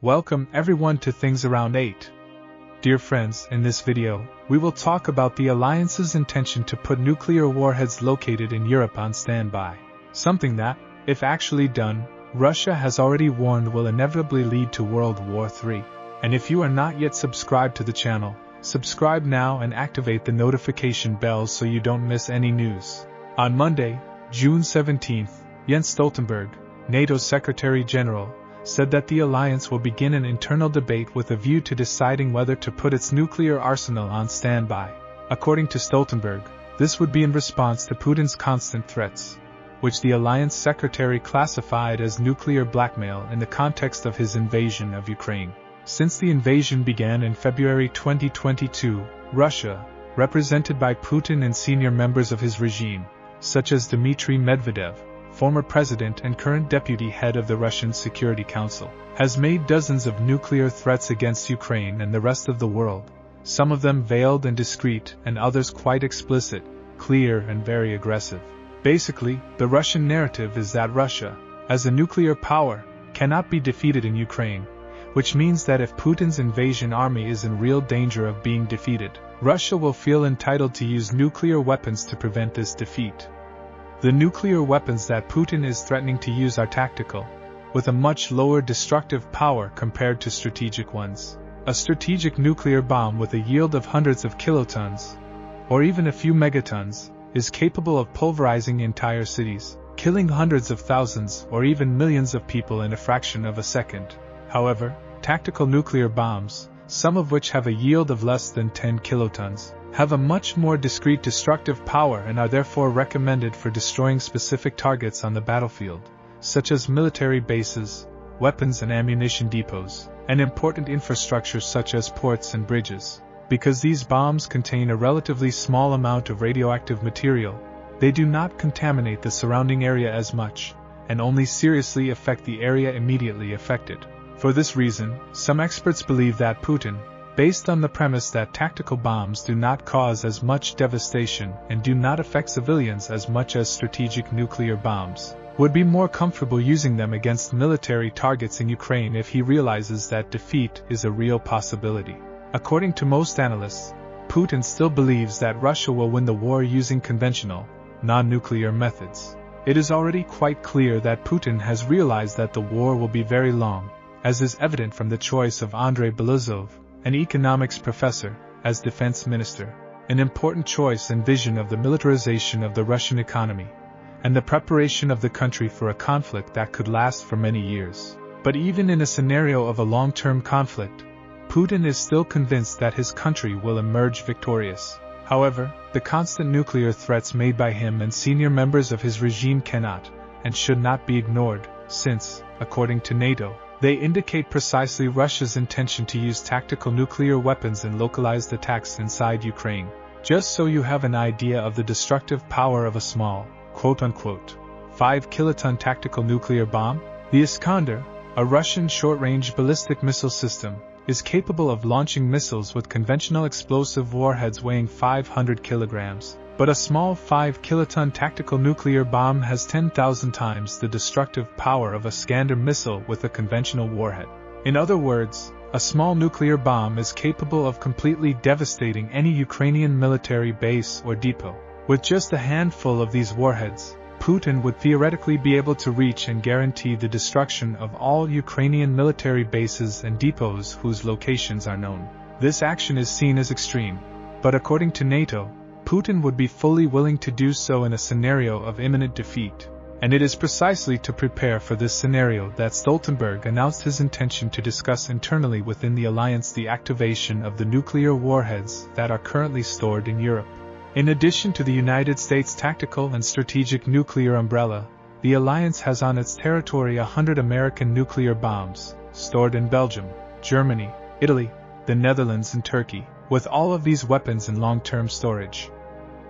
Welcome everyone to Things Around 8. Dear friends, in this video, we will talk about the Alliance's intention to put nuclear warheads located in Europe on standby. Something that, if actually done, Russia has already warned will inevitably lead to World War III. And if you are not yet subscribed to the channel, subscribe now and activate the notification bells so you don't miss any news. On Monday, June 17th, Jens Stoltenberg, NATO Secretary General, said that the alliance will begin an internal debate with a view to deciding whether to put its nuclear arsenal on standby. According to Stoltenberg, this would be in response to Putin's constant threats, which the alliance secretary classified as nuclear blackmail in the context of his invasion of Ukraine. Since the invasion began in February 2022, Russia, represented by Putin and senior members of his regime, such as Dmitry Medvedev, former president and current deputy head of the Russian Security Council, has made dozens of nuclear threats against Ukraine and the rest of the world, some of them veiled and discreet and others quite explicit, clear and very aggressive. Basically, the Russian narrative is that Russia, as a nuclear power, cannot be defeated in Ukraine, which means that if Putin's invasion army is in real danger of being defeated, Russia will feel entitled to use nuclear weapons to prevent this defeat. The nuclear weapons that Putin is threatening to use are tactical, with a much lower destructive power compared to strategic ones. A strategic nuclear bomb with a yield of hundreds of kilotons, or even a few megatons, is capable of pulverizing entire cities, killing hundreds of thousands or even millions of people in a fraction of a second. However, tactical nuclear bombs, some of which have a yield of less than 10 kilotons, have a much more discrete destructive power and are therefore recommended for destroying specific targets on the battlefield, such as military bases, weapons and ammunition depots, and important infrastructure such as ports and bridges. Because these bombs contain a relatively small amount of radioactive material, they do not contaminate the surrounding area as much, and only seriously affect the area immediately affected. For this reason, some experts believe that Putin, based on the premise that tactical bombs do not cause as much devastation and do not affect civilians as much as strategic nuclear bombs, would be more comfortable using them against military targets in Ukraine if he realizes that defeat is a real possibility. According to most analysts, Putin still believes that Russia will win the war using conventional, non-nuclear methods. It is already quite clear that Putin has realized that the war will be very long, as is evident from the choice of Andrei Belozov, an economics professor, as defense minister, an important choice and vision of the militarization of the Russian economy, and the preparation of the country for a conflict that could last for many years. But even in a scenario of a long-term conflict, Putin is still convinced that his country will emerge victorious. However, the constant nuclear threats made by him and senior members of his regime cannot, and should not be ignored, since, according to NATO, they indicate precisely Russia's intention to use tactical nuclear weapons in localized attacks inside Ukraine. Just so you have an idea of the destructive power of a small, quote-unquote, 5-kiloton tactical nuclear bomb, the Iskander, a Russian short-range ballistic missile system, is capable of launching missiles with conventional explosive warheads weighing 500 kilograms. But a small 5-kiloton tactical nuclear bomb has 10,000 times the destructive power of a Iskander missile with a conventional warhead. In other words, a small nuclear bomb is capable of completely devastating any Ukrainian military base or depot. With just a handful of these warheads, Putin would theoretically be able to reach and guarantee the destruction of all Ukrainian military bases and depots whose locations are known. This action is seen as extreme, but according to NATO, Putin would be fully willing to do so in a scenario of imminent defeat, and it is precisely to prepare for this scenario that Stoltenberg announced his intention to discuss internally within the alliance the activation of the nuclear warheads that are currently stored in Europe. In addition to the United States' tactical and strategic nuclear umbrella, the alliance has on its territory 100 American nuclear bombs, stored in Belgium, Germany, Italy, the Netherlands and Turkey, with all of these weapons in long-term storage.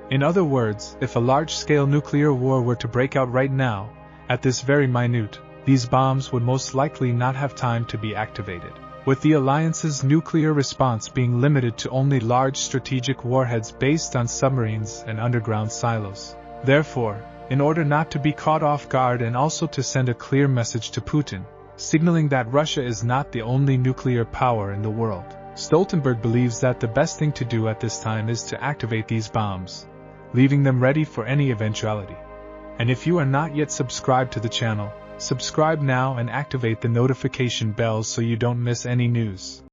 In other words, if a large-scale nuclear war were to break out right now, at this very minute, these bombs would most likely not have time to be activated, with the alliance's nuclear response being limited to only large strategic warheads based on submarines and underground silos. Therefore, in order not to be caught off guard and also to send a clear message to Putin, signaling that Russia is not the only nuclear power in the world. Stoltenberg believes that the best thing to do at this time is to activate these bombs, leaving them ready for any eventuality. And if you are not yet subscribed to the channel, subscribe now and activate the notification bells so you don't miss any news.